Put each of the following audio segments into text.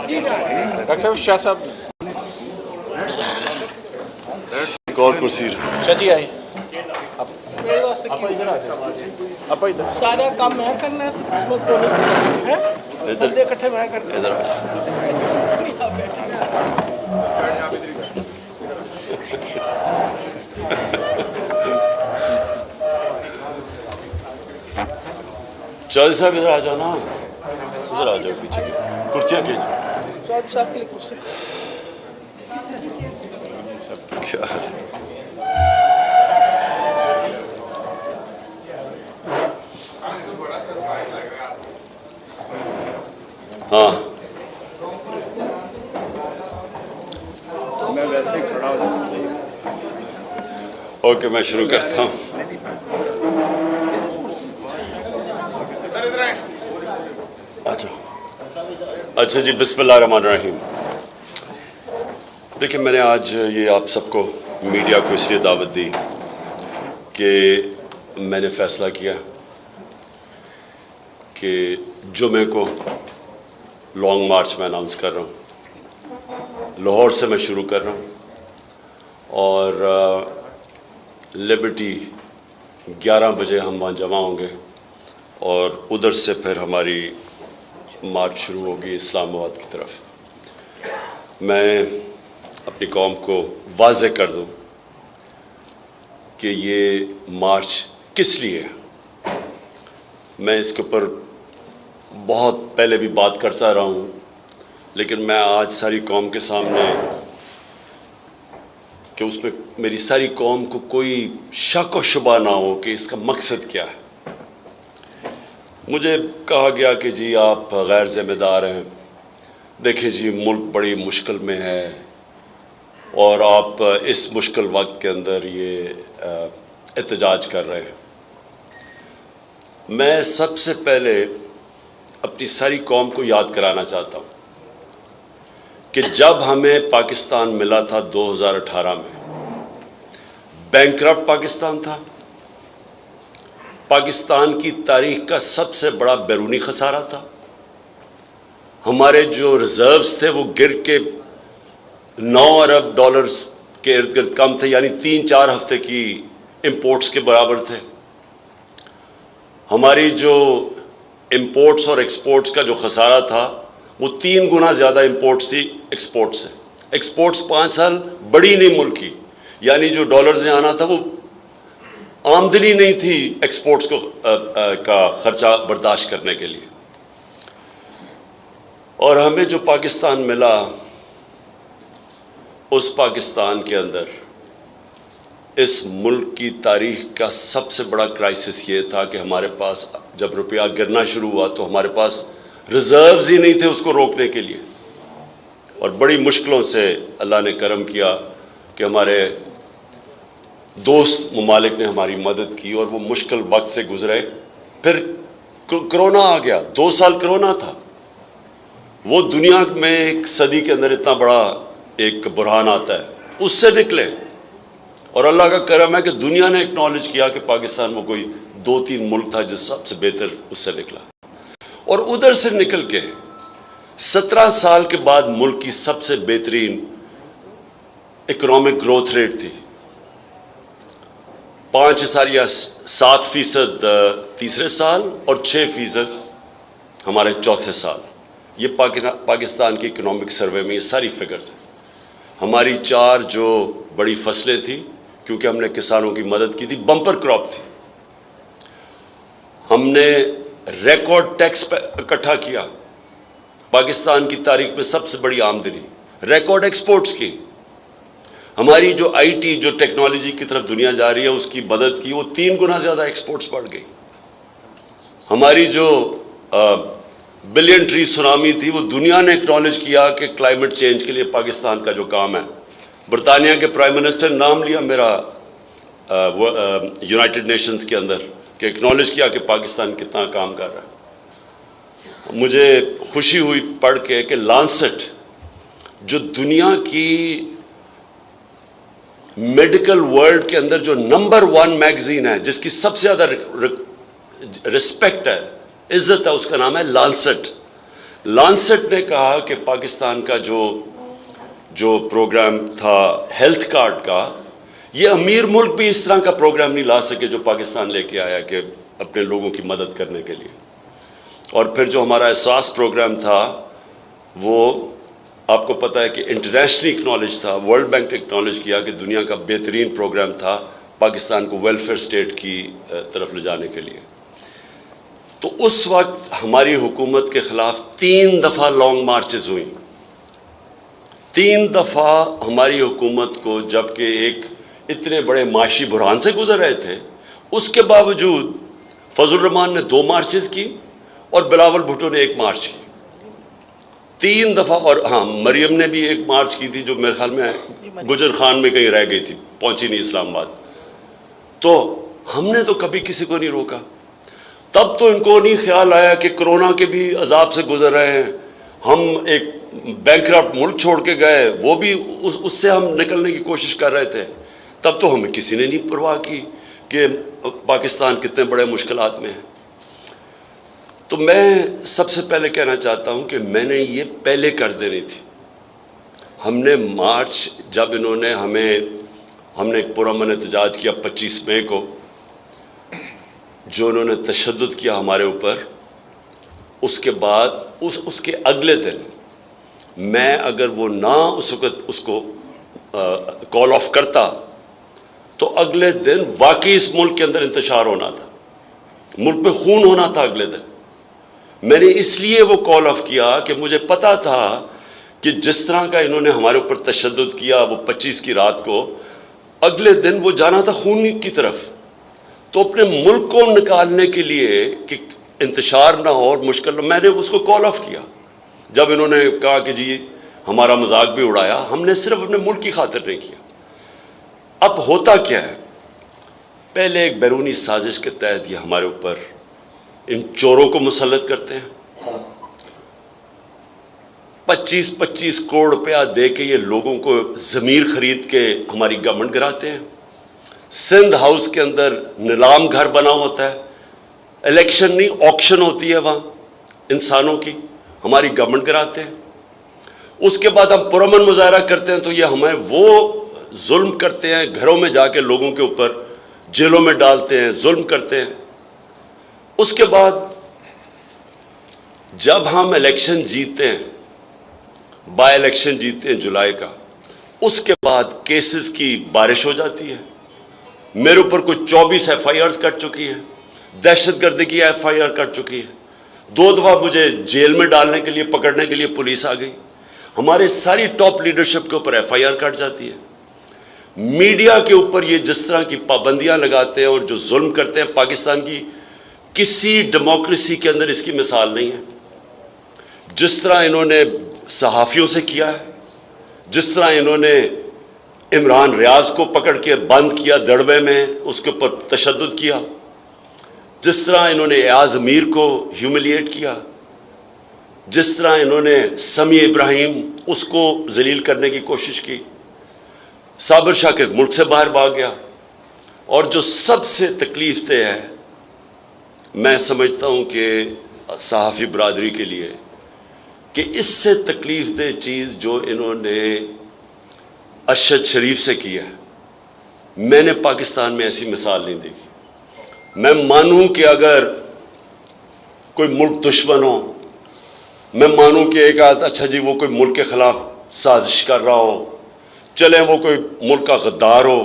Doctor صاحب شاہ صاحب ایک اور کرسی شاہ جی آئے میرے واسطے آپ ادھر سارا کام میں کرنا ہے بندے اکٹھے میں کرنا ادھر چودھری صاحب ادھر آ جاؤ نا، ادھر آ جاؤ پیچھے کی کرسیاں کھینچو. چودھری صاحب کے لیے کرسی کیا ہاں میں ویسے ہی کھڑا ہو جاؤں. اوکے میں شروع کرتا ہوں. اچھا جی، بسم اللہ الرحمن الرحیم. دیکھیں، میں نے آج یہ آپ سب کو میڈیا کو اس لیے دعوت دی کہ میں نے فیصلہ کیا کہ جمعے کو لانگ مارچ میں اناؤنس کر رہا ہوں. لاہور سے میں شروع کر رہا ہوں اور لبرٹی 11 بجے ہم وہاں جمع ہوں گے اور ادھر سے پھر ہماری مارچ شروع ہوگی اسلام آباد کی طرف. میں اپنی قوم کو واضح کر دوں کہ یہ مارچ کس لیے ہے. میں اس کے اوپر بہت پہلے بھی بات کرتا رہا ہوں، لیکن میں آج ساری قوم کے سامنے کہ اس میں میری ساری قوم کو کوئی شک و شبہ نہ ہو کہ اس کا مقصد کیا ہے. مجھے کہا گیا کہ جی آپ غیر ذمہ دار ہیں، دیکھیں جی ملک بڑی مشکل میں ہے اور آپ اس مشکل وقت کے اندر یہ احتجاج کر رہے ہیں. میں سب سے پہلے اپنی ساری قوم کو یاد کرانا چاہتا ہوں کہ جب ہمیں پاکستان ملا تھا 2018 میں، بینکرپٹ پاکستان تھا. پاکستان کی تاریخ کا سب سے بڑا بیرونی خسارہ تھا. ہمارے جو ریزروز تھے وہ گر کے 9 ارب ڈالرز کے ارد گرد کم تھے، یعنی 3-4 ہفتے کی امپورٹس کے برابر تھے. ہماری جو امپورٹس اور ایکسپورٹس کا جو خسارہ تھا وہ 3 گنا زیادہ امپورٹس تھی ایکسپورٹس سے. ایکسپورٹس 5 سال بڑی نہیں ملک کی، یعنی جو ڈالرز نے آنا تھا وہ آمدنی نہیں تھی ایکسپورٹس کو کا خرچہ برداشت کرنے کے لیے. اور ہمیں جو پاکستان ملا، اس پاکستان کے اندر اس ملک کی تاریخ کا سب سے بڑا کرائسس یہ تھا کہ ہمارے پاس جب روپیہ گرنا شروع ہوا تو ہمارے پاس ریزروز ہی نہیں تھے اس کو روکنے کے لیے. اور بڑی مشکلوں سے اللہ نے کرم کیا کہ ہمارے دوست ممالک نے ہماری مدد کی اور وہ مشکل وقت سے گزرے. پھر کرونا آ گیا، 2 سال کرونا تھا. وہ دنیا میں ایک صدی کے اندر اتنا بڑا ایک بحران آتا ہے، اس سے نکلے. اور اللہ کا کرم ہے کہ دنیا نے اکنالج کیا کہ پاکستان میں کوئی 2-3 ملک تھا جس سب سے بہتر اس سے نکلا. اور ادھر سے نکل کے 17 سال کے بعد ملک کی سب سے بہترین اکنامک گروتھ ریٹ تھی. 5.7% تیسرے سال اور 6% ہمارے چوتھے سال. یہ پاکستان کی اکنامک سروے میں یہ ساری فگر تھے. ہماری 4 جو بڑی فصلیں تھیں، کیونکہ ہم نے کسانوں کی مدد کی تھی، بمپر کراپ تھی. ہم نے ریکارڈ ٹیکس اکٹھا کیا، پاکستان کی تاریخ میں سب سے بڑی آمدنی. ریکارڈ ایکسپورٹس کی. ہماری جو آئی ٹی جو ٹیکنالوجی کی طرف دنیا جا رہی ہے اس کی مدد کی، وہ 3 گنا زیادہ ایکسپورٹس بڑھ گئی. ہماری جو بلین ٹری سونامی تھی، وہ دنیا نے اکنالج کیا کہ کلائمیٹ چینج کے لیے پاکستان کا جو کام ہے. برطانیہ کے پرائم منسٹر نے نام لیا میرا یونائٹڈ نیشنز کے اندر کہ اکنالج کیا کہ پاکستان کتنا کام کر رہا ہے. مجھے خوشی ہوئی پڑھ کے کہ لانسٹ جو دنیا کی میڈیکل ورلڈ کے اندر جو نمبر 1 میگزین ہے، جس کی سب سے زیادہ رسپیکٹ ہے، عزت ہے، اس کا نام ہے لانسٹ. لانسٹ نے کہا کہ پاکستان کا جو پروگرام تھا ہیلتھ کارڈ کا، یہ امیر ملک بھی اس طرح کا پروگرام نہیں لا سکے جو پاکستان لے کے آیا کہ اپنے لوگوں کی مدد کرنے کے لیے. اور پھر جو ہمارا احساس پروگرام تھا وہ آپ کو پتہ ہے کہ انٹرنیشنلی اکنالج تھا، ورلڈ بینک نے اکنالج کیا کہ دنیا کا بہترین پروگرام تھا پاکستان کو ویلفیئر اسٹیٹ کی طرف لے جانے کے لیے. تو اس وقت ہماری حکومت کے خلاف 3 دفعہ لانگ مارچز ہوئیں. 3 دفعہ ہماری حکومت کو، جب کہ ایک اتنے بڑے معاشی بحران سے گزر رہے تھے، اس کے باوجود فضل الرحمان نے 2 مارچز کی اور بلاول بھٹو نے 1 مارچ کی. 3 دفعہ. اور ہاں، مریم نے بھی 1 مارچ کی تھی جو میرے خیال میں گجر خان میں کہیں رہ گئی تھی، پہنچی نہیں اسلام آباد. تو ہم نے تو کبھی کسی کو نہیں روکا. تب تو ان کو نہیں خیال آیا کہ کرونا کے بھی عذاب سے گزر رہے ہیں، ہم ایک بینکرپٹ ملک چھوڑ کے گئے، وہ بھی اس سے ہم نکلنے کی کوشش کر رہے تھے. تب تو ہمیں کسی نے نہیں پرواہ کی کہ پاکستان کتنے بڑے مشکلات میں ہے. تو میں سب سے پہلے کہنا چاہتا ہوں کہ میں نے یہ پہلے کر دینی تھی. ہم نے مارچ، جب انہوں نے ہم نے ایک پرامن احتجاج کیا 25 مئی کو، جو انہوں نے تشدد کیا ہمارے اوپر، اس کے بعد اس کے اگلے دن میں اگر وہ نہ اس وقت اس کو کال آف کرتا تو اگلے دن واقعی اس ملک کے اندر انتشار ہونا تھا، ملک میں خون ہونا تھا اگلے دن. میں نے اس لیے وہ کال آف کیا کہ مجھے پتا تھا کہ جس طرح کا انہوں نے ہمارے اوپر تشدد کیا وہ 25 کی رات کو، اگلے دن وہ جانا تھا خون کی طرف. تو اپنے ملک کو نکالنے کے لیے کہ انتشار نہ ہو اور مشکل نہ، میں نے اس کو کال آف کیا. جب انہوں نے کہا کہ جی ہمارا مذاق بھی اڑایا، ہم نے صرف اپنے ملک کی خاطر نہیں کیا. اب ہوتا کیا ہے، پہلے ایک بیرونی سازش کے تحت یہ ہمارے اوپر ان چوروں کو مسلط کرتے ہیں. 25 کروڑ روپیہ دے کے یہ لوگوں کو ضمیر خرید کے ہماری گورنمنٹ گراتے ہیں. سندھ ہاؤس کے اندر نیلام گھر بنا ہوتا ہے، الیکشن نہیں آکشن ہوتی ہے وہاں انسانوں کی، ہماری گورنمنٹ کراتے ہیں. اس کے بعد ہم پرامن مظاہرہ کرتے ہیں تو یہ ہمیں وہ ظلم کرتے ہیں، گھروں میں جا کے لوگوں کے اوپر جیلوں میں ڈالتے ہیں، ظلم کرتے ہیں. اس کے بعد جب ہم الیکشن جیتے ہیں، بائی الیکشن جیتے ہیں جولائی کا، اس کے بعد کیسز کی بارش ہو جاتی ہے. میرے اوپر کوئی 24 FIRs کٹ چکی ہے، دہشت گردی کی FIR کٹ چکی ہے. 2 دفعہ مجھے جیل میں ڈالنے کے لیے، پکڑنے کے لیے پولیس آ گئی. ہمارے ساری ٹاپ لیڈرشپ کے اوپر FIR کٹ جاتی ہے. میڈیا کے اوپر یہ جس طرح کی پابندیاں لگاتے ہیں اور جو ظلم کرتے ہیں، پاکستان کی کسی ڈیموکریسی کے اندر اس کی مثال نہیں ہے. جس طرح انہوں نے صحافیوں سے کیا ہے، جس طرح انہوں نے عمران ریاض کو پکڑ کے بند کیا دڑبے میں، اس کے اوپر تشدد کیا، جس طرح انہوں نے ایاز امیر کو ہیوملیٹ کیا، جس طرح انہوں نے سمیع ابراہیم اس کو ذلیل کرنے کی کوشش کی. صابر شاکر ملک سے باہر بھاگ گیا. اور جو سب سے تکلیف دہ ہے، میں سمجھتا ہوں کہ صحافی برادری کے لیے، کہ اس سے تکلیف دہ چیز جو انہوں نے ارشد شریف سے کیا ہے، میں نے پاکستان میں ایسی مثال نہیں دیکھی. میں مانوں کہ اگر کوئی ملک دشمن ہو، میں مانوں کہ ایک اچھا جی وہ کوئی ملک کے خلاف سازش کر رہا ہو، چلیں وہ کوئی ملک کا غدار ہو،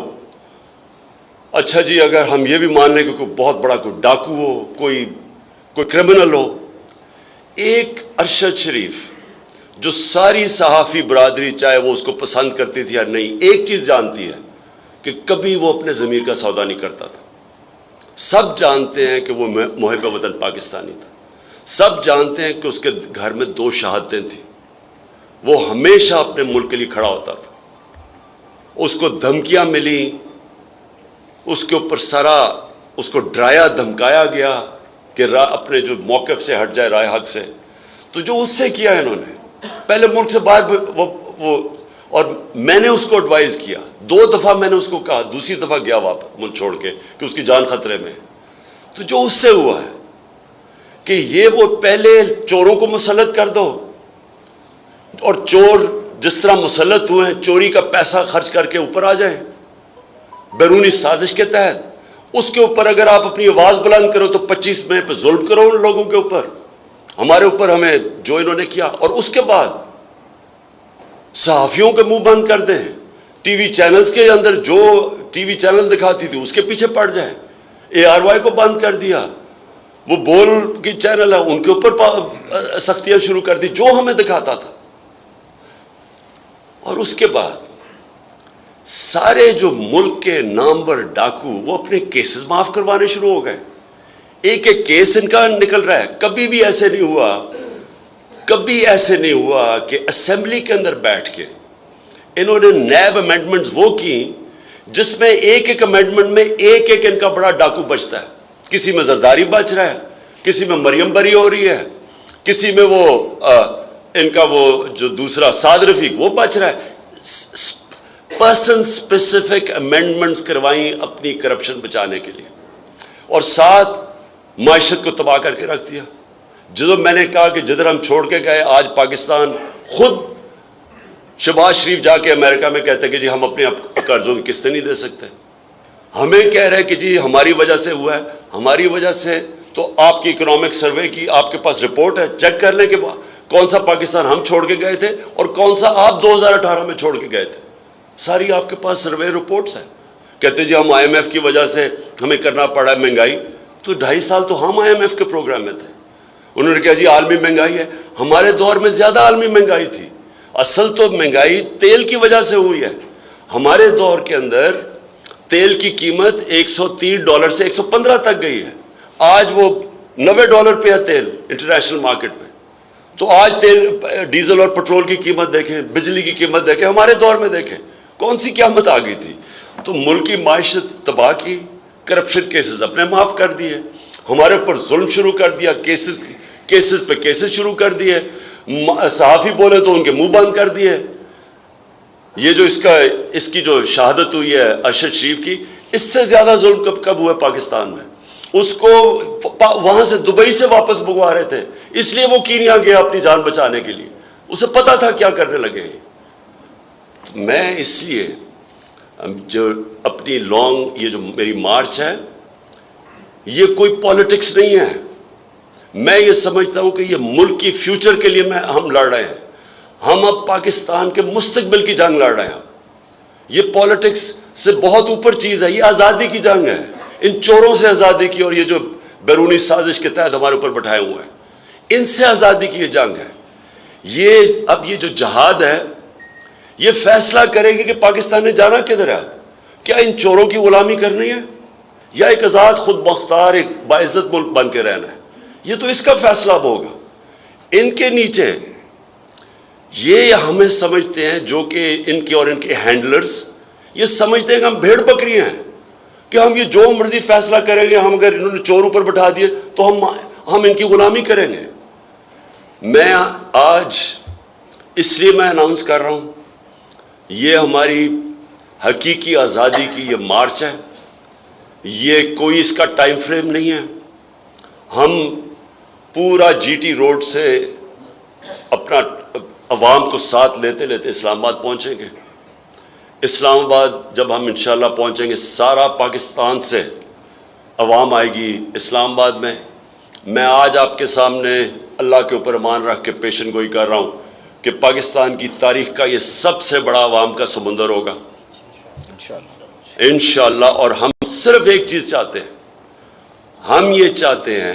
اچھا جی اگر ہم یہ بھی مان لیں کہ کوئی بہت بڑا کوئی ڈاکو ہو، کوئی کرمنل ہو. ایک ارشد شریف جو ساری صحافی برادری چاہے وہ اس کو پسند کرتی تھی یا نہیں، ایک چیز جانتی ہے کہ کبھی وہ اپنے ضمیر کا سودا نہیں کرتا تھا. سب جانتے ہیں کہ وہ محب وطن پاکستانی تھا. سب جانتے ہیں کہ اس کے گھر میں 2 شہادتیں تھیں. وہ ہمیشہ اپنے ملک کے لیے کھڑا ہوتا تھا. اس کو دھمکیاں ملی، اس کے اوپر اس کو ڈرایا دھمکایا گیا کہ اپنے جو موقف سے ہٹ جائے، رائے حق سے. تو جو اس سے کیا انہوں نے، پہلے ملک سے باہر اور میں نے اس کو ایڈوائز کیا 2 دفعہ، میں نے اس کو کہا، دوسری دفعہ گیا واپس ملک چھوڑ کے کہ اس کی جان خطرے میں. تو جو اس سے ہوا ہے، کہ یہ وہ پہلے چوروں کو مسلط کر دو، اور چور جس طرح مسلط ہوئے ہیں چوری کا پیسہ خرچ کر کے اوپر آ جائیں بیرونی سازش کے تحت، اس کے اوپر اگر آپ اپنی آواز بلند کرو تو 25 مئی پہ ظلم کرو ان لوگوں کے اوپر، ہمارے اوپر، ہمیں جو انہوں نے کیا، اور اس کے بعد صحافیوں کے منہ بند کر دیں، ٹی وی چینلز کے اندر جو ٹی وی چینل دکھاتی تھی اس کے پیچھے پڑ جائیں، ARY کو بند کر دیا، وہ بول کی چینل ہے ان کے اوپر سختیاں شروع کر دی جو ہمیں دکھاتا تھا، اور اس کے بعد سارے جو ملک کے نامور ڈاکو وہ اپنے کیسز معاف کروانے شروع ہو گئے، ایک ایک کیس ان کا نکل رہا ہے۔ کبھی بھی ایسے نہیں ہوا کہ اسمبلی کے اندر بیٹھ کے انہوں نے نیب امینڈمنٹس وہ کی جس میں ایک ایک امینڈمنٹ میں ایک ایک ان کا بڑا ڈاکو بچتا ہے، کسی میں زرداری بچ رہا ہے، کسی میں مریم بری ہو رہی ہے، کسی میں وہ ان کا وہ جو دوسرا سعد رفیق وہ بچ رہا ہے، پرسن اسپیسیفک امینڈمنٹس کروائیں اپنی کرپشن بچانے کے لیے، اور ساتھ معیشت کو تباہ کر کے رکھ دیا۔ جب میں نے کہا کہ جدھر ہم چھوڑ کے گئے، آج پاکستان خود شہباز شریف جا کے امریکہ میں کہتے کہ جی ہم اپنے قرضوں کی قسطیں نہیں دے سکتے، ہمیں کہہ رہے کہ جی ہماری وجہ سے ہوا ہے، ہماری وجہ سے تو آپ کی اکنامک سروے کی آپ کے پاس رپورٹ ہے، چیک کر لیں کہ کون سا پاکستان ہم چھوڑ کے گئے تھے اور کون سا آپ 2018 میں چھوڑ کے گئے تھے، ساری آپ کے پاس سروے رپورٹس ہیں۔ کہتے جی ہم IMF کی وجہ سے ہمیں کرنا پڑا ہے مہنگائی، تو 2.5 سال تو ہم IMF کے پروگرام میں تھے، انہوں نے کہا جی عالمی مہنگائی ہے، ہمارے دور میں زیادہ عالمی مہنگائی تھی، اصل تو مہنگائی تیل کی وجہ سے ہوئی ہے، ہمارے دور کے اندر تیل کی قیمت $130 سے 115 تک گئی ہے، آج وہ $90 پہ ہے تیل انٹرنیشنل مارکیٹ میں، تو آج تیل ڈیزل اور پٹرول کی قیمت دیکھیں، بجلی کی قیمت دیکھیں، ہمارے دور میں دیکھیں کون سی قیمت آ گئی تھی، تو ملک کی معیشت تباہ کی، کرپشن کیسز اپنے معاف کر دیے، ہمارے اوپر ظلم شروع کر دیا، کیسز پہ کیسز شروع کر دیے، صحافی بولے تو ان کے منہ بند کر دیے۔ یہ جو اس کی جو شہادت ہوئی ہے ارشد شریف کی، اس سے زیادہ ظلم کب ہوا پاکستان میں؟ اس کو وہاں سے دبئی سے واپس بھگوا رہے تھے، اس لیے وہ کینیا گیا اپنی جان بچانے کے لیے، اسے پتا تھا کیا کرنے لگے۔ میں اس لیے جو اپنی یہ جو میری مارچ ہے یہ کوئی پالیٹکس نہیں ہے، میں یہ سمجھتا ہوں کہ یہ ملک کی فیوچر کے لیے ہم لڑ رہے ہیں، ہم اب پاکستان کے مستقبل کی جنگ لڑ رہے ہیں، یہ پالیٹکس سے بہت اوپر چیز ہے، یہ آزادی کی جنگ ہے، ان چوروں سے آزادی کی، اور یہ جو بیرونی سازش کے تحت ہمارے اوپر بٹھائے ہوئے ہیں ان سے آزادی کی یہ جنگ ہے۔ اب یہ جو جہاد ہے یہ فیصلہ کرے گی کہ پاکستان نے جانا کدھر ہے، کیا ان چوروں کی غلامی کرنی ہے یا ایک آزاد خود مختار ایک باعزت ملک بن کے رہنا ہے، یہ تو اس کا فیصلہ اب ہوگا۔ ان کے نیچے یہ ہمیں سمجھتے ہیں جو کہ ان کے اور ان کے ہینڈلرز یہ سمجھتے ہیں کہ ہم بھیڑ بکری ہیں، کہ ہم یہ جو مرضی فیصلہ کریں گے، ہم اگر انہوں نے چور اوپر بٹھا دیے تو ہم ان کی غلامی کریں گے۔ میں آج اس لیے میں اناؤنس کر رہا ہوں، یہ ہماری حقیقی آزادی کی یہ مارچ ہے، یہ کوئی اس کا ٹائم فریم نہیں ہے، ہم پورا GT روڈ سے اپنا عوام کو ساتھ لیتے لیتے اسلام آباد پہنچیں گے۔ اسلام آباد جب ہم انشاءاللہ پہنچیں گے، سارا پاکستان سے عوام آئے گی اسلام آباد میں۔ میں آج آپ کے سامنے اللہ کے اوپر ایمان رکھ کے پیشن گوئی کر رہا ہوں کہ پاکستان کی تاریخ کا یہ سب سے بڑا عوام کا سمندر ہوگا انشاءاللہ۔ اور ہم صرف ایک چیز چاہتے ہیں، ہم یہ چاہتے ہیں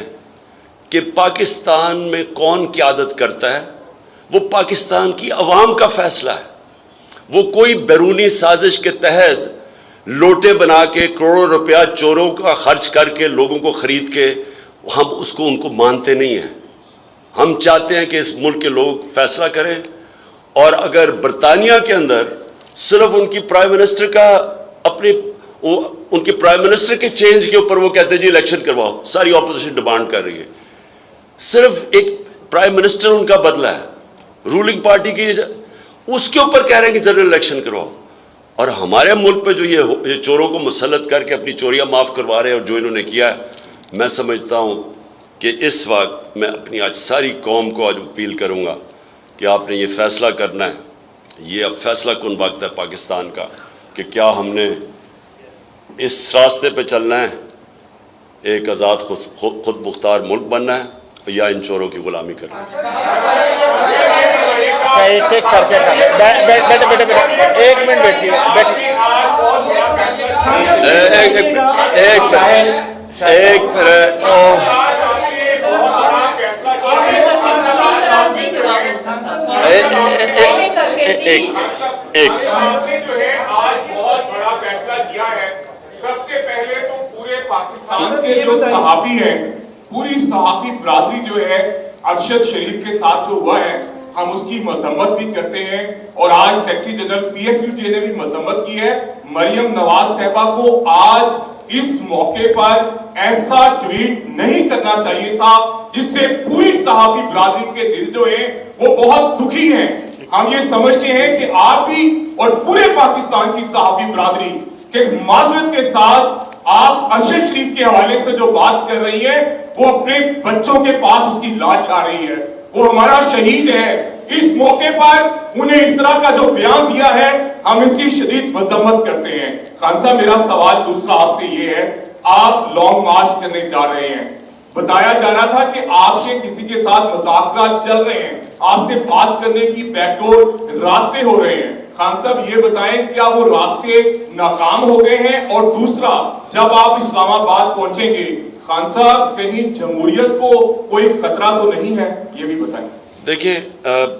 کہ پاکستان میں کون قیادت کرتا ہے وہ پاکستان کی عوام کا فیصلہ ہے، وہ کوئی بیرونی سازش کے تحت لوٹے بنا کے کروڑوں روپیہ چوروں کا خرچ کر کے لوگوں کو خرید کے ہم ان کو مانتے نہیں ہیں۔ ہم چاہتے ہیں کہ اس ملک کے لوگ فیصلہ کریں، اور اگر برطانیہ کے اندر صرف ان کی پرائم منسٹر کا ان کی پرائم منسٹر کے چینج کے اوپر وہ کہتے ہیں جی الیکشن کرواؤ، ساری اپوزیشن ڈیمانڈ کر رہی ہے، صرف ایک پرائم منسٹر ان کا بدلا ہے رولنگ پارٹی کی، اس کے اوپر کہہ رہے ہیں کہ جنرل الیکشن کرواؤ۔ اور ہمارے ملک پہ جو یہ چوروں کو مسلط کر کے اپنی چوریاں معاف کروا رہے ہیں اور جو انہوں نے کیا ہے، میں سمجھتا ہوں کہ اس وقت میں اپنی آج ساری قوم کو آج اپیل کروں گا کہ آپ نے یہ فیصلہ کرنا ہے، یہ اب فیصلہ کن وقت ہے پاکستان کا کہ کیا ہم نے اس راستے پہ چلنا ہے، ایک آزاد خود مختار ملک بننا ہے یا ان چوروں کی غلامی کرنا ہے۔ ایک منٹ بیٹھیے، سب سے پہلے تو پورے پاکستان کے جو صحافی ہیں، پوری صحافی برادری جو ہے ارشد شریف کے ساتھ جو ہوا ہے، ہم اس کی مذمت بھی کرتے ہیں، اور آج سیکریٹری جنرل PFUJ نے بھی مذمت کی ہے۔ مریم نواز صاحبہ کو آج اس موقع پر ایسا ٹویٹ نہیں کرنا چاہیے تھا جس سے پوری صحافی برادری کے دل جو ہیں وہ بہت دکھی ہیں۔ ہم یہ سمجھتے ہیں کہ آپ بھی اور پورے پاکستان کی صحافی برادری کہ معذرت کے ساتھ آپ ارشد شریف کے حوالے سے جو بات کر رہی ہیں وہ اپنے بچوں کے پاس اس کی لاش آ رہی ہے، وہ ہمارا شہید ہے۔ اس موقع پر انہیں اس طرح کا جو بیان دیا ہے ہم اس کی شدید مذمت کرتے ہیں۔ خان صاحب میرا سوال دوسرا آپ سے یہ ہے، آپ لانگ مارچ کرنے جا رہے ہیں، بتایا جا رہا تھا کہ آپ کے کسی کے ساتھ مذاکرات چل رہے ہیں، آپ سے بات کرنے کی بیک ڈور رابطے ہو رہے ہیں۔ خان صاحب یہ بتائیں کیا وہ رابطے ناکام ہو گئے ہیں؟ اور دوسرا، جب آپ اسلام آباد پہنچیں گے خان صاحب کہیں جمہوریت کو کوئی خطرہ تو نہیں ہے؟ یہ بھی بتائیں۔ دیکھیں،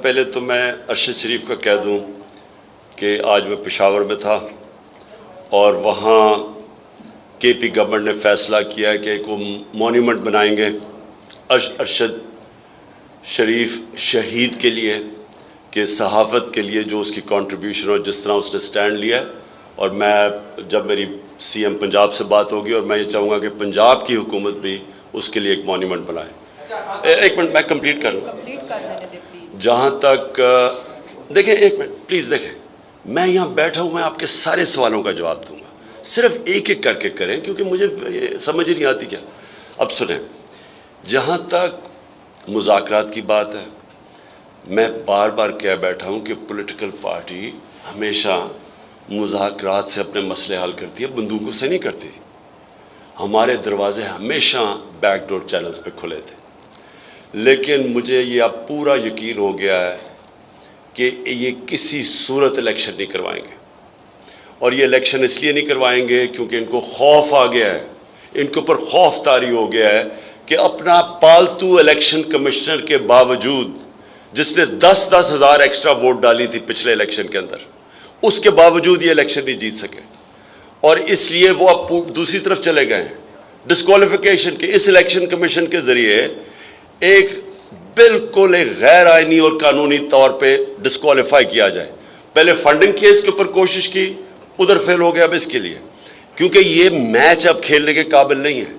پہلے تو میں ارشد شریف کا کہہ دوں کہ آج میں پشاور میں تھا اور وہاں KP گورنمنٹ نے فیصلہ کیا کہ ایک مونیومنٹ بنائیں گے ارشد شریف شہید کے لیے، کہ صحافت کے لیے جو اس کی کنٹریبیوشن اور جس طرح اس نے سٹینڈ لیا۔ اور میں جب میری CM پنجاب سے بات ہوگی اور میں یہ چاہوں گا کہ پنجاب کی حکومت بھی اس کے لیے ایک مونیومنٹ بنائے۔ ایک منٹ میں کمپلیٹ کر لوں۔ جہاں تک دیکھیں، ایک منٹ پلیز دیکھیں، میں یہاں بیٹھا ہوں، میں آپ کے سارے سوالوں کا جواب دوں گا، صرف ایک ایک کر کے کریں کیونکہ مجھے سمجھ ہی نہیں آتی کیا۔ اب سنیں، جہاں تک مذاکرات کی بات ہے، میں بار بار کہہ بیٹھا ہوں کہ پولیٹیکل پارٹی ہمیشہ مذاکرات سے اپنے مسئلے حل کرتی ہے، بندوقوں سے نہیں کرتی۔ ہمارے دروازے ہمیشہ بیک ڈور چینلز پہ کھلے تھے، لیکن مجھے یہ اب پورا یقین ہو گیا ہے کہ یہ کسی صورت الیکشن نہیں کروائیں گے، اور یہ الیکشن اس لیے نہیں کروائیں گے کیونکہ ان کو خوف آ گیا ہے، ان کے اوپر خوف طاری ہو گیا ہے کہ اپنا پالتو الیکشن کمشنر کے باوجود، جس نے 10,000 ایکسٹرا ووٹ ڈالی تھی پچھلے الیکشن کے اندر، اس کے باوجود یہ الیکشن نہیں جیت سکے، اور اس لیے وہ اب دوسری طرف چلے گئے ہیں ڈسکوالیفیکیشن کے۔ اس الیکشن کمیشن کے ذریعے ایک بالکل ایک غیر آئینی اور قانونی طور پہ ڈسکوالیفائی کیا جائے۔ پہلے فنڈنگ کیس کے اوپر کوشش کی، ادھر فیل ہو گیا اب اس کے لیے، کیونکہ یہ میچ اب کھیلنے کے قابل نہیں ہے،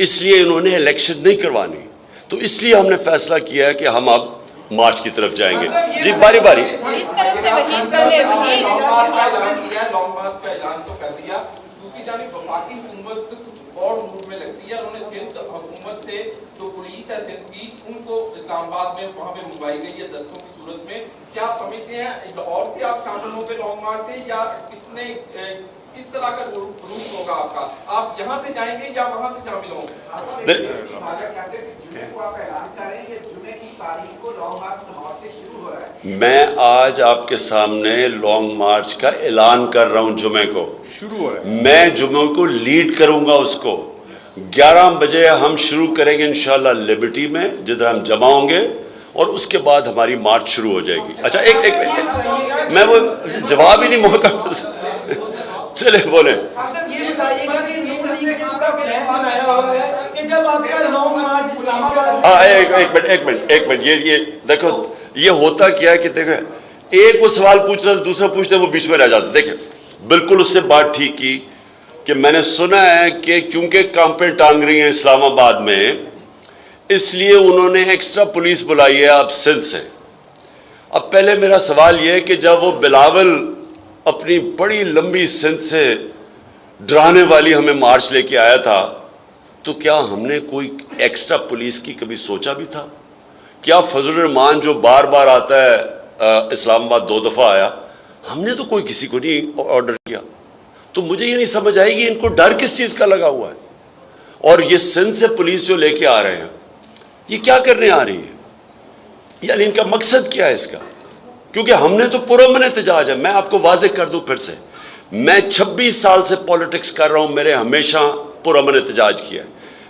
اس لیے انہوں نے الیکشن نہیں کروانی۔ تو اس لیے ہم نے فیصلہ کیا ہے کہ ہم اب مارچ کی طرف جائیں گے۔ جی باری باری۔ اس طرف سے وحید کر لے، وحید لانگ مارچ کا اعلان تو کر دیا، دوسری جانب وفاقی حکومت اور موڈ میں لگتی ہے، انہوں نے سندھ حکومت سے جو پولیس ہے سندھ کی، ان کو اسلام آباد میں وہاں پہ منگوائی گئی ہے دستوں کی صورت میں۔ کیا آپ سمجھتے ہیں اور بھی آپ شامل ہوں گے لانگ مارچ سے، یا کتنے کس طرح کا روٹ ہوگا آپ کا؟ آپ یہاں سے جائیں گے یا وہاں سے شامل ہوں گے؟ میں آج آپ کے سامنے لانگ مارچ کا اعلان کر رہا ہوں، جمعے کو شروع ہو رہا ہے، میں جمعے کو لیڈ کروں گا اس کو۔ 11 بجے ہم شروع کریں گے انشاءاللہ لبرٹی میں، جدھر ہم جمع ہوں گے، اور اس کے بعد ہماری مارچ شروع ہو جائے گی۔ اچھا ایک میں وہ جواب ہی نہیں موقع چلے بولیں۔ ایک منٹ یہ دیکھو، یہ ہوتا کیا ہے کہ دیکھیں، ایک وہ سوال پوچھ رہا ہے، دوسرا پوچھتے ہیں، وہ بیچ میں رہ جاتا ہے۔ دیکھیں، بالکل اس سے بات ٹھیک کی کہ میں نے سنا ہے کہ کیونکہ کانپیں ٹانگ رہی ہیں اسلام آباد میں، اس لیے انہوں نے ایکسٹرا پولیس بلائی ہے اب سندھ سے۔ اب پہلے میرا سوال یہ ہے کہ جب وہ بلاول اپنی بڑی لمبی سندھ سے ڈرانے والی ہمیں مارچ لے کے آیا تھا، تو کیا ہم نے کوئی ایکسٹرا پولیس کی کبھی سوچا بھی تھا؟ کیا فضل الرحمان جو بار بار آتا ہے اسلام آباد 2 دفعہ آیا، ہم نے تو کوئی کسی کو نہیں آرڈر کیا؟ تو مجھے یہ نہیں سمجھ آئے گی ان کو ڈر کس چیز کا لگا ہوا ہے. اور یہ سندھ سے پولیس جو لے کے آ رہے ہیں، یہ کیا کرنے آ رہی ہے؟ یعنی ان کا مقصد کیا ہے اس کا؟ کیونکہ ہم نے تو پرامن احتجاج ہے. میں آپ کو واضح کر دوں پھر سے، میں 26 سال سے پولیٹکس کر رہا ہوں، میرے ہمیشہ پرامن احتجاج کیا ہے.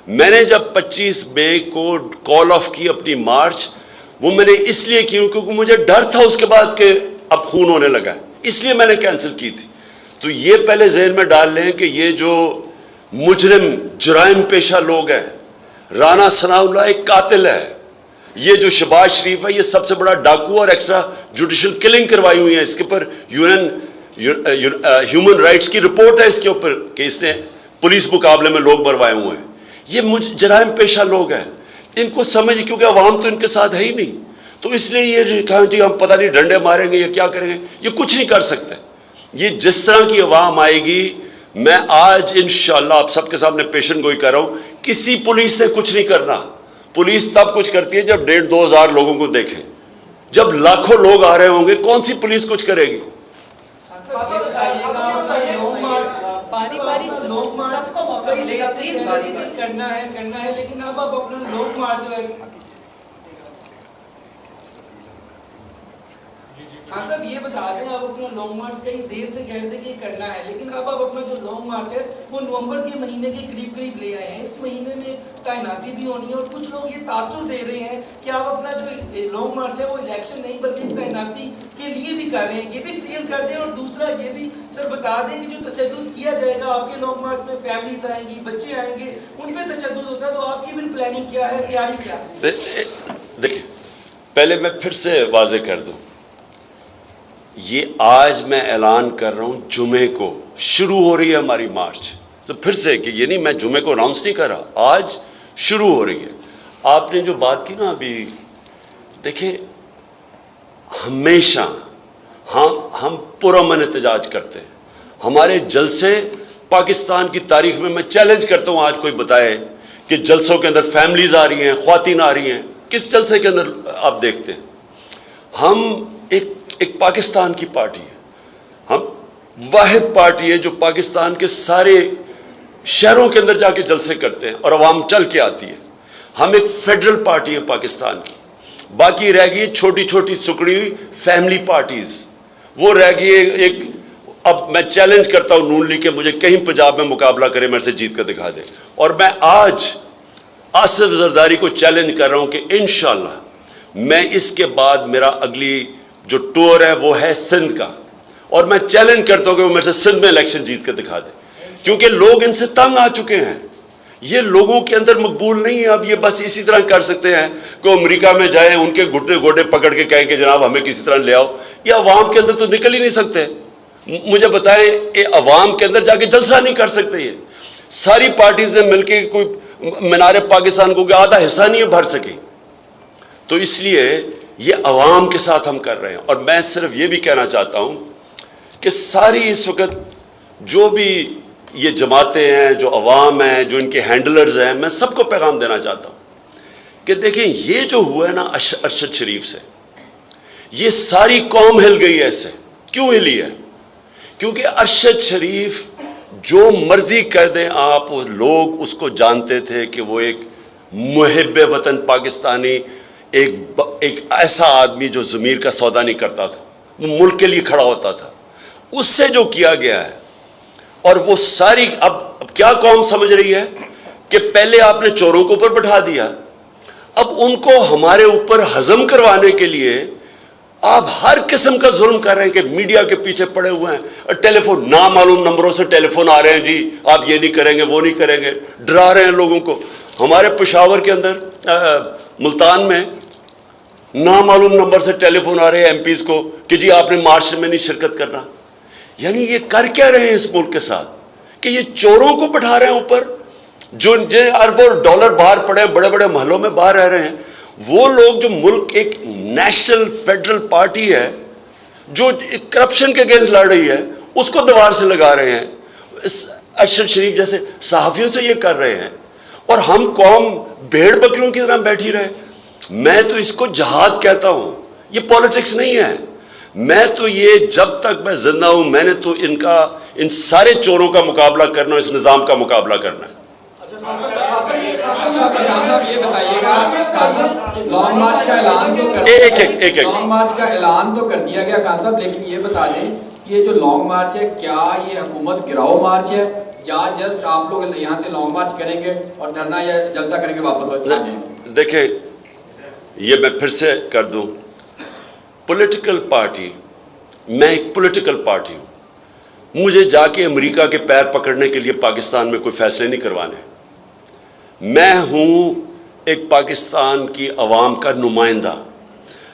میں نے جب 25 مئی کو کال آف کی اپنی مارچ، وہ میں نے اس لیے کی کیونکہ مجھے ڈر تھا اس کے بعد کہ اب خون ہونے لگا ہے، اس لیے میں نے کینسل کی تھی. تو یہ پہلے ذہن میں ڈال لیں کہ یہ جو مجرم جرائم پیشہ لوگ ہیں، رانا ثناء اللہ ایک قاتل ہے، یہ جو شہباز شریف ہے یہ سب سے بڑا ڈاکو اور ایکسٹرا جوڈیشل کلنگ کروائی ہوئی ہے. اس کے اوپر ہیومن رائٹس کی رپورٹ ہے اس کے اوپر کہ اس نے پولیس مقابلے میں لوگ مروائے ہوئے ہیں. یہ جرائم پیشہ لوگ ہیں، ان کو سمجھ، کیونکہ عوام تو ان کے ساتھ ہے ہی نہیں، تو اس لیے یہ کہا جی ہم پتہ نہیں ڈنڈے ماریں گے یا کیا کریں گے، یہ کچھ نہیں کر سکتے. یہ جس طرح کی عوام آئے گی، میں آج انشاءاللہ آپ سب کے سامنے پیشن گوئی کر رہا ہوں، کسی پولیس نے کچھ نہیں کرنا. پولیس تب کچھ کرتی ہے جب 1,500-2 ہزار لوگوں کو دیکھیں. جب لاکھوں لوگ آ رہے ہوں گے کون سی پولیس کچھ کرے گی؟ باری باری سب کو موقع ملے گا، پلیز باری باری کرنا ہے لیکن اب آپ اپنا لوگ مارچ جو ہے. ہاں صاحب یہ بتا دیں، آپ اپنا لانگ مارچ کئی دیر سے کہتے ہیں کہ یہ کرنا ہے، لیکن اب آپ اپنا جو لانگ مارچ ہے وہ نومبر کے مہینے کے قریب لے آئے ہیں. اس مہینے میں تعیناتی بھی ہونی ہے اور کچھ لوگ یہ تاثر دے رہے ہیں کہ آپ اپنا جو لانگ مارچ ہے وہ الیکشن نہیں بلکہ تعیناتی کے لیے بھی کر رہے ہیں. یہ بھی کلیئر کر دیں. اور دوسرا یہ بھی سر بتا دیں کہ جو تشدد کیا جائے گا آپ کے لانگ مارچ میں، فیملیز آئیں گی، بچے آئیں گے، ان پہ تشدد ہوتا ہے، تو آپ کی پھر پلاننگ کیا ہے، تیاری کیا ہے؟ دیکھیں پہلے میں پھر سے واضح کر دوں، یہ آج میں اعلان کر رہا ہوں جمعے کو شروع ہو رہی ہے ہماری مارچ. تو پھر سے کہ یہ نہیں میں جمعے کو اناؤنس نہیں کر رہا، آج شروع ہو رہی ہے. آپ نے جو بات کی نا ابھی، دیکھیں ہمیشہ ہم پرامن احتجاج کرتے ہیں. ہمارے جلسے پاکستان کی تاریخ میں چیلنج کرتا ہوں آج کوئی بتائے کہ جلسوں کے اندر فیملیز آ رہی ہیں، خواتین آ رہی ہیں، کس جلسے کے اندر آپ دیکھتے ہیں؟ ہم ایک پاکستان کی پارٹی ہے، ہم واحد پارٹی ہے جو پاکستان کے سارے شہروں کے اندر جا کے جلسے کرتے ہیں اور عوام چل کے آتی ہے. ہم ایک فیڈرل پارٹی ہے پاکستان کی. باقی رہ گئی چھوٹی چھوٹی سکڑی ہوئی فیملی پارٹیز، وہ رہ گئی ایک. اب میں چیلنج کرتا ہوں نون لیگ کہ مجھے کہیں پنجاب میں مقابلہ کرے، میرے سے جیت کر دکھا دے. اور میں آج آصف زرداری کو چیلنج کر رہا ہوں کہ انشاءاللہ میں اس کے بعد میرا اگلی جو ٹور ہے وہ ہے سندھ کا، اور میں چیلنج کرتا ہوں کہ وہ میرے سے سندھ میں الیکشن جیت کے دکھا دے. کیونکہ لوگ ان سے تنگ آ چکے ہیں، یہ لوگوں کے اندر مقبول نہیں ہے. اب یہ بس اسی طرح کر سکتے ہیں کہ امریکہ میں جائیں، ان کے گھٹنے گوٹے پکڑ کے کہیں کہ جناب ہمیں کسی طرح لے آؤ. یہ عوام کے اندر تو نکل ہی نہیں سکتے. مجھے بتائیں، یہ عوام کے اندر جا کے جلسہ نہیں کر سکتے. یہ ساری پارٹیز نے مل کے کوئی مینار پاکستان کو آدھا حصہ نہیں بھر سکی. تو اس لیے یہ عوام کے ساتھ ہم کر رہے ہیں. اور میں صرف یہ بھی کہنا چاہتا ہوں کہ ساری اس وقت جو بھی یہ جماعتیں ہیں، جو عوام ہیں، جو ان کے ہینڈلرز ہیں، میں سب کو پیغام دینا چاہتا ہوں کہ دیکھیں یہ جو ہوا ہے نا ارشد شریف سے، یہ ساری قوم ہل گئی ہے. اس سے کیوں ہلی ہے؟ کیونکہ ارشد شریف جو مرضی کر دیں آپ، لوگ اس کو جانتے تھے کہ وہ ایک محب وطن پاکستانی، ایک ایسا آدمی جو ضمیر کا سودا نہیں کرتا تھا، وہ ملک کے لیے کھڑا ہوتا تھا. اس سے جو کیا گیا ہے، اور وہ ساری اب کیا قوم سمجھ رہی ہے کہ پہلے آپ نے چوروں کو اوپر بٹھا دیا، اب ان کو ہمارے اوپر ہضم کروانے کے لیے آپ ہر قسم کا ظلم کر رہے ہیں کہ میڈیا کے پیچھے پڑے ہوئے ہیں. ٹیلی فون نامعلوم نمبروں سے ٹیلی فون آ رہے ہیں، جی آپ یہ نہیں کریں گے، وہ نہیں کریں گے، ڈرا رہے ہیں لوگوں کو. ہمارے پشاور کے اندر ملتان میں نامعلوم نمبر سے ٹیلی فون آ رہے ہیں ایم پیز کو کہ جی آپ نے مارچ میں نہیں شرکت کرنا. یعنی یہ کر کیا رہے ہیں اس ملک کے ساتھ کہ یہ چوروں کو بٹھا رہے ہیں اوپر، جو اربوں ڈالر باہر پڑے ہیں، بڑے بڑے محلوں میں باہر رہ رہے ہیں. وہ لوگ جو ملک ایک نیشنل فیڈرل پارٹی ہے جو کرپشن کے اگینسٹ لڑ رہی ہے، اس کو دیوار سے لگا رہے ہیں. ارشد شریف جیسے صحافیوں سے یہ کر رہے ہیں. اور ہم قوم بھیڑ بکریوں کی طرح بیٹھی رہے. میں تو اس کو جہاد کہتا ہوں, یہ پالیٹکس نہیں ہے. میں تو یہ جب تک میں زندہ ہوں میں نے تو ان سارے چوروں کا مقابلہ کرنا, اس نظام کا مقابلہ کرنا ہے. لانگ مارچ کا اعلان تو کر دیا گیا خان صاحب, لیکن یہ بتا دیں یہ جو لانگ مارچ ہے کیا یہ حکومت گراؤ مارچ ہے یا جسٹ آپ لوگ یہاں سے لانگ مارچ کریں گے اور دھرنا یا جلسہ کریں گے واپس ہو جائیں گے؟ دیکھیں, یہ میں پھر سے کر دوں, پولیٹیکل پارٹی, میں ایک پولیٹیکل پارٹی ہوں. مجھے جا کے امریکہ کے پیر پکڑنے کے لیے پاکستان میں کوئی فیصلے نہیں کروانے. میں ہوں ایک پاکستان کی عوام کا نمائندہ.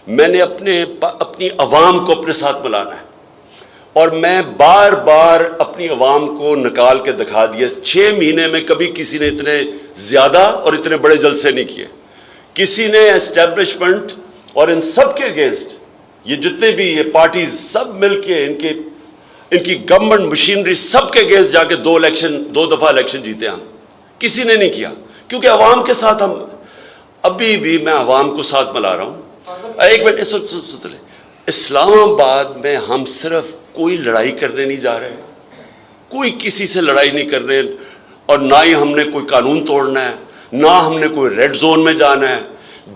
میں نے اپنی عوام کو اپنے ساتھ ملانا ہے, اور میں بار بار اپنی عوام کو نکال کے دکھا دیا. 6 مہینے میں کبھی کسی نے اتنے زیادہ اور اتنے بڑے جلسے نہیں کیے. کسی نے اسٹیبلشمنٹ اور ان سب کے اگینسٹ, یہ جتنے بھی یہ پارٹیز سب مل کے ان کی گورنمنٹ مشینری سب کے اگینسٹ جا کے 2 دفعہ الیکشن جیتے. ہم کسی نے نہیں کیا, کیونکہ عوام کے ساتھ ہم ابھی بھی میں عوام کو ساتھ ملا رہا ہوں. ایک منٹ سن لیں. اسلام آباد میں ہم صرف کوئی لڑائی کرنے نہیں جا رہے, کوئی کسی سے لڑائی نہیں کر رہے, اور نہ ہی ہم نے کوئی قانون توڑنا ہے, نہ ہم نے کوئی ریڈ زون میں جانا ہے.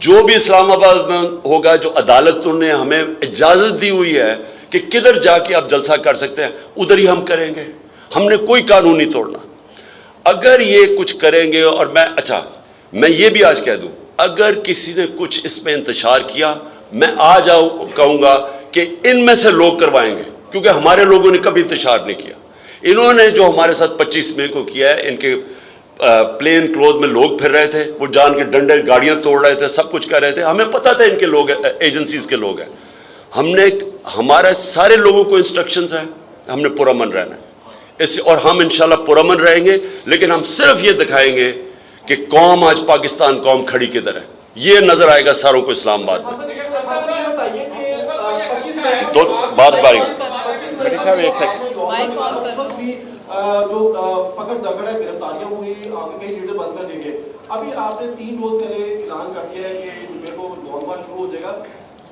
جو بھی اسلام آباد میں ہوگا, جو عدالت نے ہمیں اجازت دی ہوئی ہے کہ کدھر جا کے آپ جلسہ کر سکتے ہیں, ادھر ہی ہم کریں گے. ہم نے کوئی قانون نہیں توڑنا. اگر یہ کچھ کریں گے, اور میں یہ بھی آج کہہ دوں, اگر کسی نے کچھ اس میں انتشار کیا, میں آج کہوں گا کہ ان میں سے لوگ کروائیں گے, کیونکہ ہمارے لوگوں نے کبھی انتشار نہیں کیا. انہوں نے جو ہمارے ساتھ 25 مئی کو کیا ہے, ان کے پلین کلوتھ میں لوگ پھر رہے تھے, وہ جان کے ڈنڈے گاڑیاں توڑ رہے تھے, سب کچھ کر رہے تھے. ہمیں پتہ تھا ان کے لوگ ایجنسیز کے لوگ ہیں. ہمارے سارے لوگوں کو انسٹرکشنز ہیں, ہم نے پرامن رہنا ہے اور ہم انشاءاللہ پرامن رہیں گے. لیکن ہم صرف یہ دکھائیں گے کہ قوم آج پاکستان قوم کھڑی کدھر ہے. یہ نظر آئے گا ساروں کو اسلام آباد میں. تو بات باری جو پکڑ دکڑ ہے, گرفتاریاں ہوئی, کئی لیڈر بند کر دیں گے. ابھی آپ نے 3 روز پہلے اعلان کر دیا ہے کہ میرے کو لانگ مارچ شروع ہو جائے گا,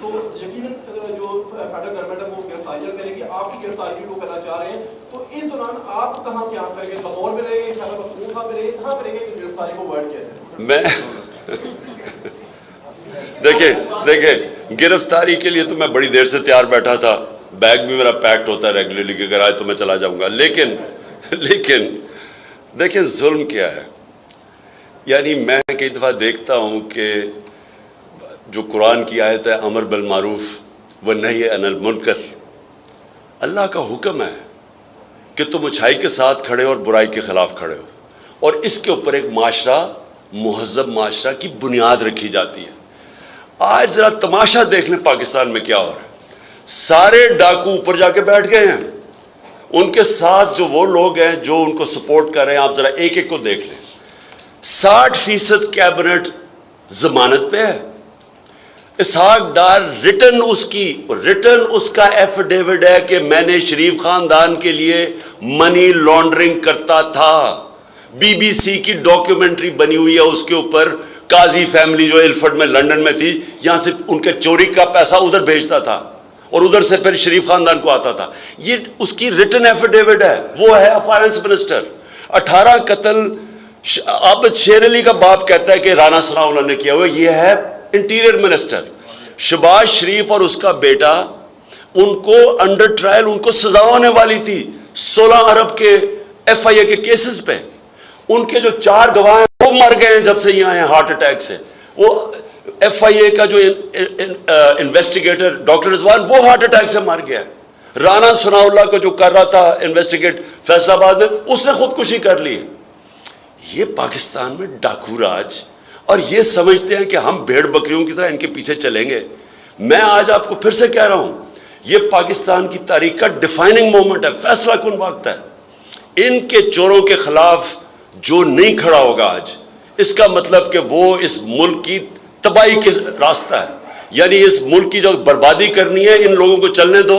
تو یقیناً جو فیڈرل گورنمنٹ ہے وہ گرفتاریاں کرے گی. آپ کی گرفتاری وہ کرنا چاہ رہے ہیں, تو اس دوران آپ کہاں قیام کریں گے؟ لاہور میں رہیں گے, خیبر پختونخوا میں رہیں گے, کہاں کریں گے کہ گرفتاری کو ورڈ کیا ہے؟ دیکھیں گرفتاری کے لیے تو میں بڑی دیر سے تیار بیٹھا تھا. بیگ بھی میرا پیکٹ ہوتا ہے ریگولرلی کہ اگر آئے تو میں چلا جاؤں گا. لیکن دیکھیں ظلم کیا ہے. یعنی میں کئی دفعہ دیکھتا ہوں کہ جو قرآن کی آیت ہے امر بالمعروف و نہی عن المنکر, اللہ کا حکم ہے کہ تم اچھائی کے ساتھ کھڑے اور برائی کے خلاف کھڑے ہو, اور اس کے اوپر ایک معاشرہ, مہذب معاشرہ کی بنیاد رکھی جاتی ہے. آج ذرا تماشا دیکھ لیں پاکستان میں کیا ہو رہا ہے. سارے ڈاکو اوپر جا کے بیٹھ گئے ہیں, ان کے ساتھ جو وہ لوگ ہیں جو ان کو سپورٹ کر رہے ہیں, آپ ذرا ایک ایک کو دیکھ لیں. 60% کیبنٹ ضمانت پہ ہے. اسحاق ڈار ریٹن اس کا ایفیڈیوٹ ہے کہ میں نے شریف خاندان کے لیے منی لانڈرنگ کرتا تھا. بی بی سی کی ڈاکیومنٹری بنی ہوئی ہے اس کے اوپر. قاضی فیملی جو ایلفرڈ میں لنڈن میں تھی, یہاں سے ان کے چوری کا پیسہ ادھر بھیجتا تھا اور ادھر سے پھر شریف خاندان کو آتا تھا. یہ اس کی ریٹن ایفیڈیوٹ ہے. وہ ہے فائنانس منسٹر. 18 قتل عابد شیر علی کا باپ کہتا ہے کہ رانا ثناءاللہ نے کیا ہوا. یہ ہے انٹیریئر منسٹر. شہباز شریف اور اس کا بیٹا, ان کو انڈر ٹرائل ان کو سزا ہونے والی تھی 16 ارب کے ایف آئی اے کے کیسز پہ. ان کے جو 4 گواہ ہیں وہ مر گئے ہیں جب سے یہاں ہیں ہارٹ اٹیک سے. وہ ایف آئی اے کا جو انویسٹیگیٹر ڈاکٹر رضوان, وہ ہارٹ اٹیک سے مر گیا. رانا ثناءاللہ کو جو کر رہا تھا انویسٹیگیٹ فیصل آباد میں, اس نے خودکشی کر لی. یہ پاکستان میں ڈاکو راج, اور یہ سمجھتے ہیں کہ ہم بھیڑ بکریوں کی طرح ان کے پیچھے چلیں گے. میں آج آپ کو پھر سے کہہ رہا ہوں, یہ پاکستان کی تاریخ کا ڈیفائننگ مومنٹ ہے, فیصلہ کن وقت ہے. ان کے چوروں کے خلاف جو نہیں کھڑا ہوگا آج, اس کا مطلب کہ وہ اس ملک کی تباہی کے راستہ ہے. یعنی اس ملک کی جو بربادی کرنی ہے, ان لوگوں کو چلنے دو.